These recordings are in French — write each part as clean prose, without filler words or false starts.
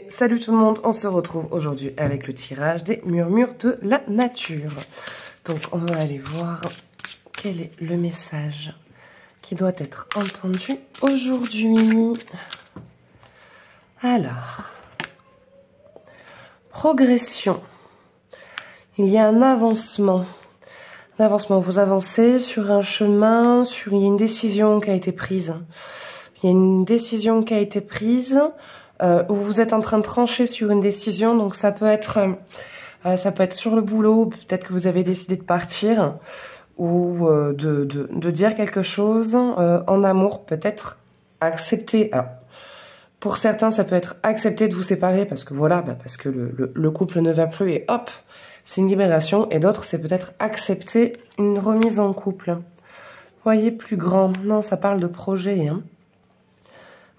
Salut tout le monde, on se retrouve aujourd'hui avec le tirage des murmures de la nature. Donc on va aller voir quel est le message qui doit être entendu aujourd'hui. Alors, progression. Il y a un avancement. Vous avancez sur un chemin, il y a une décision qui a été prise. Il y a une décision qui a été prise. Où vous êtes en train de trancher sur une décision, donc ça peut être sur le boulot, peut-être que vous avez décidé de partir, ou de dire quelque chose, en amour, peut-être accepter. Alors, pour certains, ça peut être accepter de vous séparer, parce que voilà, parce que le couple ne va plus, et hop, c'est une libération, et d'autres, c'est peut-être accepter une remise en couple. Voyez plus grand, non, ça parle de projet, hein.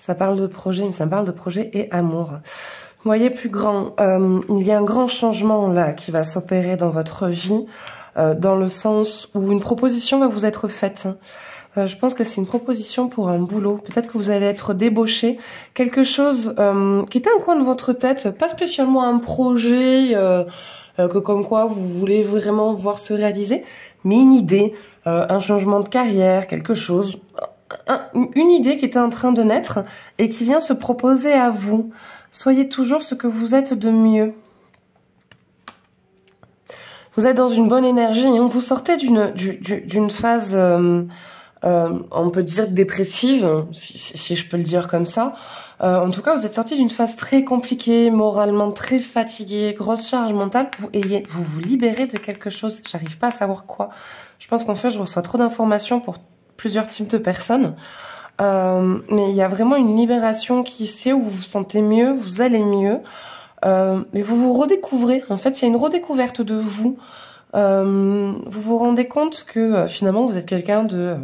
Ça parle de projet, mais ça parle de projet et amour. Vous voyez plus grand, il y a un grand changement là qui va s'opérer dans votre vie, dans le sens où une proposition va vous être faite. Je pense que c'est une proposition pour un boulot. Peut-être que vous allez être débauché. Quelque chose qui était un coin de votre tête, pas spécialement un projet que comme quoi vous voulez vraiment voir se réaliser, mais une idée, un changement de carrière, quelque chose... Une idée qui était en train de naître et qui vient se proposer à vous. Soyez toujours ce que vous êtes de mieux. Vous êtes dans une bonne énergie. Hein. Vous sortez d'une phase, on peut dire dépressive, si je peux le dire comme ça. En tout cas, vous êtes sorti d'une phase très compliquée, moralement très fatigué, grosse charge mentale. Vous vous libérez de quelque chose. J'arrive pas à savoir quoi. Je pense qu'en fait, je reçois trop d'informations pour plusieurs types de personnes, mais il y a vraiment une libération qui c'est où vous vous sentez mieux, vous allez mieux, mais vous vous redécouvrez. En fait, il y a une redécouverte de vous. Vous vous rendez compte que finalement vous êtes quelqu'un de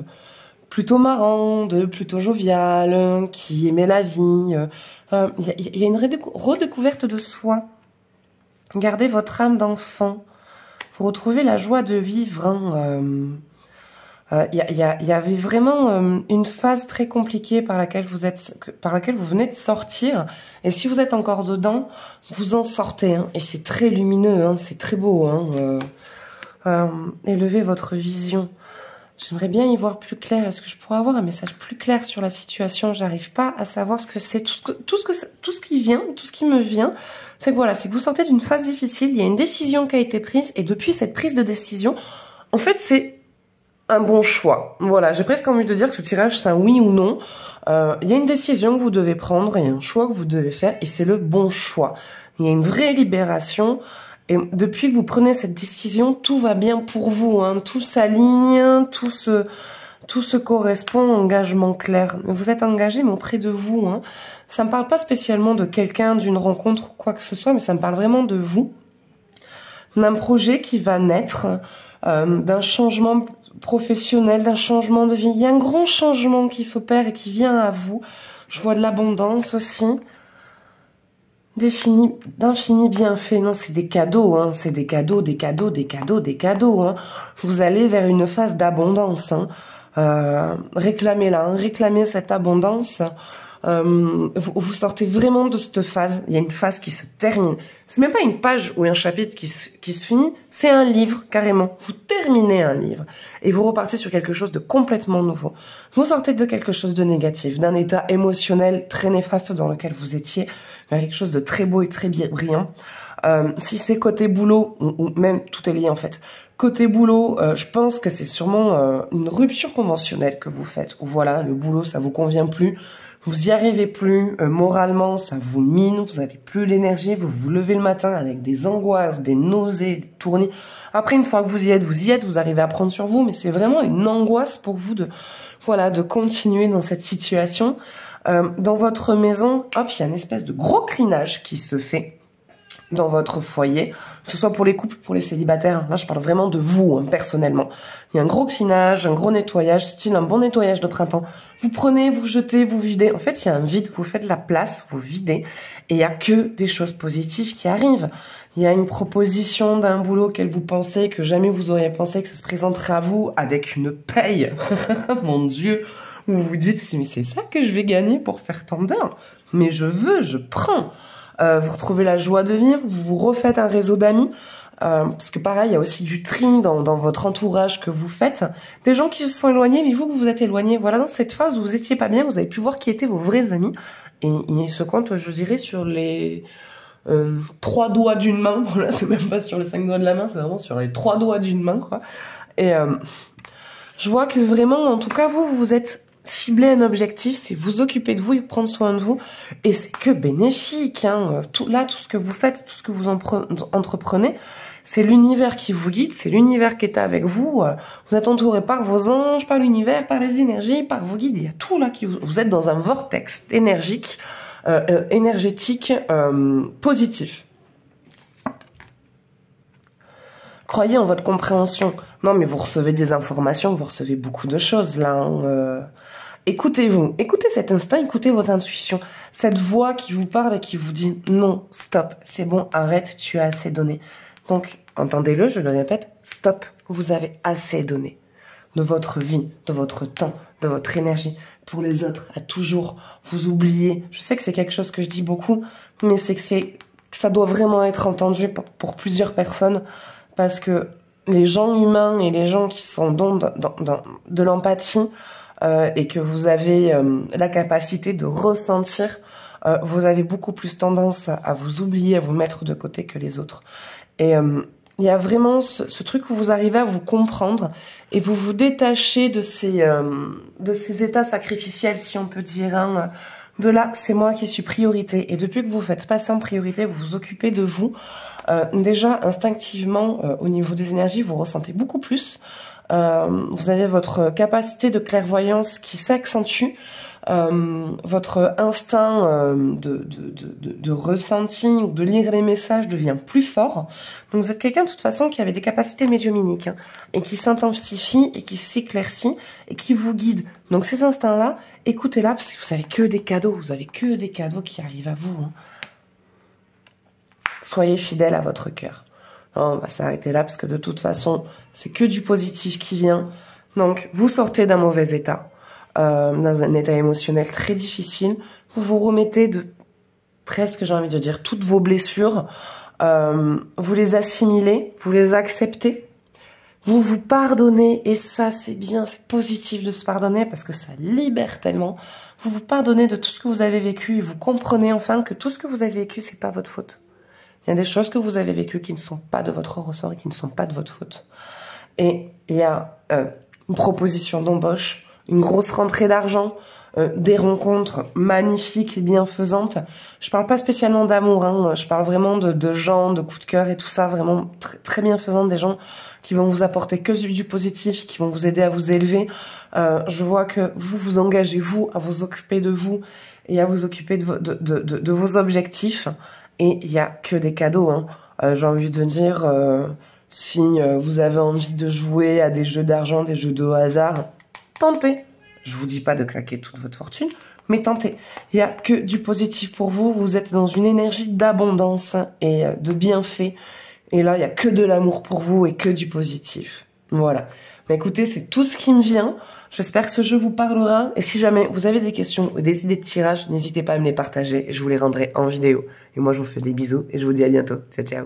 plutôt marrant, de plutôt jovial, qui aimait la vie. Il y a une redécouverte de soi. Gardez votre âme d'enfant. Vous retrouvez la joie de vivre. Hein, y avait vraiment une phase très compliquée par laquelle vous venez de sortir, et si vous êtes encore dedans, vous en sortez, hein, et c'est très lumineux, hein, c'est très beau, hein, élevez votre vision. J'aimerais bien y voir plus clair. Est-ce que je pourrais avoir un message plus clair sur la situation? J'arrive pas à savoir ce que c'est. Tout ce qui me vient, c'est que voilà, c'est que vous sortez d'une phase difficile, il y a une décision qui a été prise, et depuis cette prise de décision, en fait, c'est un bon choix. Voilà, j'ai presque envie de dire que ce tirage, c'est un oui ou non. Il y a une décision que vous devez prendre, il y a un choix que vous devez faire, et c'est le bon choix. Il y a une vraie libération, et depuis que vous prenez cette décision, tout va bien pour vous, hein, tout s'aligne, tout se correspond, engagement clair. Vous êtes engagé, mais auprès de vous. Hein. Ça me parle pas spécialement de quelqu'un, d'une rencontre ou quoi que ce soit, mais ça me parle vraiment de vous, d'un projet qui va naître, d'un changement professionnel, d'un changement de vie. Il y a un grand changement qui s'opère et qui vient à vous. Je vois de l'abondance aussi. D'infini bienfaits. Non, c'est des cadeaux, hein. C'est des cadeaux, des cadeaux, des cadeaux, des cadeaux, hein. Vous allez vers une phase d'abondance, hein. Réclamez-la, hein. Réclamez cette abondance. Vous sortez vraiment de cette phase. Il y a une phase qui se termine. C'est même pas une page ou un chapitre qui se finit, c'est un livre carrément. Vous terminez un livre et vous repartez sur quelque chose de complètement nouveau. Vous sortez de quelque chose de négatif, d'un état émotionnel très néfaste dans lequel vous étiez, vers quelque chose de très beau et très brillant. Si c'est côté boulot, ou même tout est lié en fait. Côté boulot, je pense que c'est sûrement une rupture conventionnelle que vous faites. Ou voilà, le boulot, ça vous convient plus. Vous y arrivez plus, moralement, ça vous mine, vous avez plus l'énergie, vous vous levez le matin avec des angoisses, des nausées, des tournis. Après, une fois que vous y êtes, vous arrivez à prendre sur vous, mais c'est vraiment une angoisse pour vous de continuer dans cette situation. Dans votre maison, hop, il y a une espèce de gros clinage qui se fait dans votre foyer, que ce soit pour les couples, pour les célibataires. Là, je parle vraiment de vous, hein, personnellement. Il y a un gros clinage, un gros nettoyage, style un bon nettoyage de printemps. Vous prenez, vous jetez, vous videz. En fait, il y a un vide, vous faites de la place, vous videz, et il y a que des choses positives qui arrivent. Il y a une proposition d'un boulot qu'elle vous pensez, que jamais vous auriez pensé que ça se présenterait à vous, avec une paye. Mon Dieu, vous vous dites, mais c'est ça que je vais gagner pour faire tant d'heures. Mais je prends. vous retrouvez la joie de vivre, vous vous refaites un réseau d'amis, parce que pareil, il y a aussi du tri dans votre entourage que vous faites. Des gens qui se sont éloignés, mais vous vous êtes éloignés. Voilà, dans cette phase où vous étiez pas bien, vous avez pu voir qui étaient vos vrais amis. Et ils se comptent, je dirais, sur les 3 doigts d'une main. Voilà, c'est même pas sur les 5 doigts de la main, c'est vraiment sur les 3 doigts d'une main, quoi. Et je vois que vraiment, en tout cas, vous êtes ciblé un objectif, c'est vous occuper de vous et prendre soin de vous. Et c'est que bénéfique, hein. Tout ce que vous faites, tout ce que vous entreprenez, c'est l'univers qui vous guide, c'est l'univers qui est avec vous. Vous êtes entouré par vos anges, par l'univers, par les énergies, par vos guides. Il y a tout là qui vous êtes dans un vortex énergique, positif. Croyez en votre compréhension. Non, mais vous recevez des informations, vous recevez beaucoup de choses là. Hein. Écoutez-vous, écoutez cet instinct, écoutez votre intuition. Cette voix qui vous parle et qui vous dit non, stop, c'est bon, arrête, tu as assez donné. Donc, entendez-le, je le répète, stop, vous avez assez donné. De votre vie, de votre temps, de votre énergie. Pour les autres, à toujours vous oublier. Je sais que c'est quelque chose que je dis beaucoup, mais c'est que ça doit vraiment être entendu pour plusieurs personnes. Parce que les gens humains et les gens qui sont dans de l'empathie et que vous avez la capacité de ressentir, vous avez beaucoup plus tendance à vous oublier, à vous mettre de côté que les autres. Et il y a vraiment ce truc où vous arrivez à vous comprendre et vous vous détachez de ces états sacrificiels, si on peut dire. Hein. De là, c'est moi qui suis priorité. Et depuis que vous faites passer en priorité, vous vous occupez de vous. Déjà, instinctivement, au niveau des énergies, vous ressentez beaucoup plus. Vous avez votre capacité de clairvoyance qui s'accentue. Votre instinct de ressenti ou de lire les messages devient plus fort. Donc vous êtes quelqu'un de toute façon qui avait des capacités médiumniques hein, et qui s'intensifie et qui s'éclaircit et qui vous guide. Donc ces instincts-là, écoutez-là parce que vous avez que des cadeaux, vous avez que des cadeaux qui arrivent à vous. Hein. Soyez fidèle à votre cœur. On va s'arrêter là parce que de toute façon, c'est que du positif qui vient. Donc vous sortez d'un mauvais état. Dans un état émotionnel très difficile, vous vous remettez de presque, j'ai envie de dire, toutes vos blessures, vous les assimilez, vous les acceptez, vous vous pardonnez, et ça c'est bien, c'est positif de se pardonner parce que ça libère tellement, vous vous pardonnez de tout ce que vous avez vécu et vous comprenez enfin que tout ce que vous avez vécu, c'est pas votre faute. Il y a des choses que vous avez vécues qui ne sont pas de votre ressort et qui ne sont pas de votre faute. Et il y a une proposition d'embauche, une grosse rentrée d'argent, des rencontres magnifiques et bienfaisantes. Je parle pas spécialement d'amour, hein, je parle vraiment de gens, de coups de cœur et tout ça, vraiment très bienfaisantes, des gens qui vont vous apporter que du positif, qui vont vous aider à vous élever. Je vois que vous vous engagez, vous, à vous occuper de vous et à vous occuper de vos objectifs. Et il y a que des cadeaux, hein. J'ai envie de dire, si vous avez envie de jouer à des jeux d'argent, des jeux de hasard, tentez. Je vous dis pas de claquer toute votre fortune, mais tentez. Il y a que du positif pour vous. Vous êtes dans une énergie d'abondance et de bienfait. Et là, il y a que de l'amour pour vous et que du positif. Voilà. Mais écoutez, c'est tout ce qui me vient. J'espère que ce jeu vous parlera. Et si jamais vous avez des questions ou des idées de tirage, n'hésitez pas à me les partager. Je vous les rendrai en vidéo. Et moi, je vous fais des bisous et je vous dis à bientôt. Ciao, ciao.